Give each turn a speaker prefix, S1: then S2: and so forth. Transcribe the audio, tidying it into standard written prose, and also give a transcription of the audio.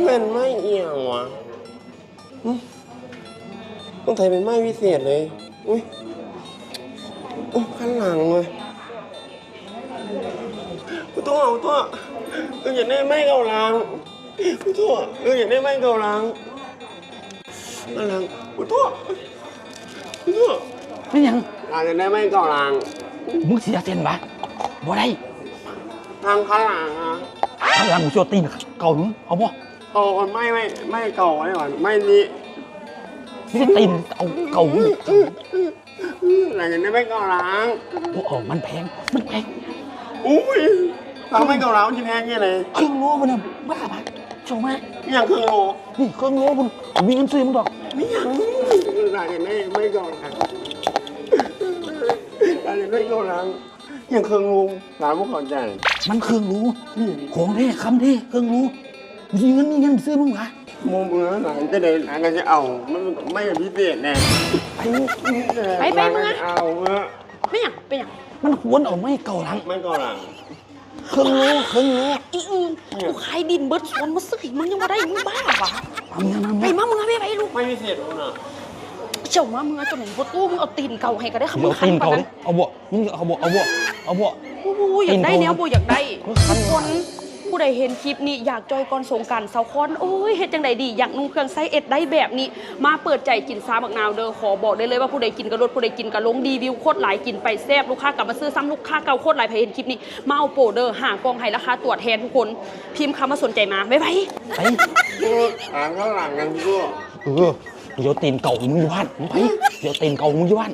S1: เป็นไม้เอียงวะต้องไทยเป็นไม้วิเศษเลยอุ้ยข้างหลังเลยตัวอยากได้ไม้เกาลังตัวอยากได้ไม้เกาลังข้างหลังตัว
S2: ไม่ยัง
S1: อยากได้ไม้เกาลัง
S2: มึงเสียเส้นปะบ่ได้
S1: ทางข้างหลังอ่ะ
S2: ข้างหลังมึงโจตีนเก่ามึงเอาบ่
S1: เอาไม่เก่าไว้ก่อนไม่นี้
S2: ไม่ใช่ตีนเอาเก่ามึง
S1: อยากได้ไม้เกาลัง
S2: บ่ออกมันแพง
S1: อุ้ยทางไม้เกาลังจะแพงยังไง
S2: เครื่องโลมันบ้าปะโชว์มา
S1: อย่างเครื่องโล
S2: นี่เครื่องโลมันมีเงินซื้อมึงดอก
S1: ไม่อยากได้ไม่เกาลังอยากได้เกาลังอย่างเครื่องโลร้านพวกเขาใจ
S2: มันเครื่องรู้ของเท่คำเท่เครื่องรู้มีเงินซื้อมึงวะ
S1: โมเมื่อหลังจะได้หลังก็จะเอาไม่พิเศษแน่
S3: ไปมึง
S1: เอา
S3: ไม่อยากไปอยาก
S2: มันควรเอาไม่เก่าหลัง
S1: ไม่เก่าหลัง
S2: เครื่องรู้
S3: อีกูขายดินเบิร์ดสวนมาซื้อมึงยังมาได้มึงบ้าปะไปมามึงไปลูก
S1: ไม่พิเศษคุณอ่ะ
S3: เจ้ามามึงจนหนึ่งพตู้มึงเอาตีนเก่าให้ก็ได้คำมึง
S2: ตีนเก่าเอาบ่มึงเอาบ่
S3: อยากได้แนวบ่อยากได้ทุกคนผู้ใดเห็นคลิปนี้อยากจอยก่อนสงกรานต์เสาคอนโอ้ยเฮ็ดจังใดดีอยากนุ่งเครื่องไซส์เอ็ดได้แบบนี้มาเปิดใจกินซาบักนาวเด้อขอบอกได้เลยว่าผู้ใดกินกระโดดผู้ใดกินกระลงดีวิวโคตรหลายกินไปแซ่บลูกค้ากลับมาซื้อซ้ำลูกค้าเก่าโคตรหลายใครเห็นคลิปนี้มาเอาโปรเด้อหากองให้ราคาตรวจแทนทุกคนพิมพ์คำว่าสนใจมาไป
S1: หางข้างหลังกันพี่ก็
S2: เดี๋ยวตีนเก่ามึงอยู่บ้านมึงไปเดี๋ยวตีนเก่ามึงอยู่บ้าน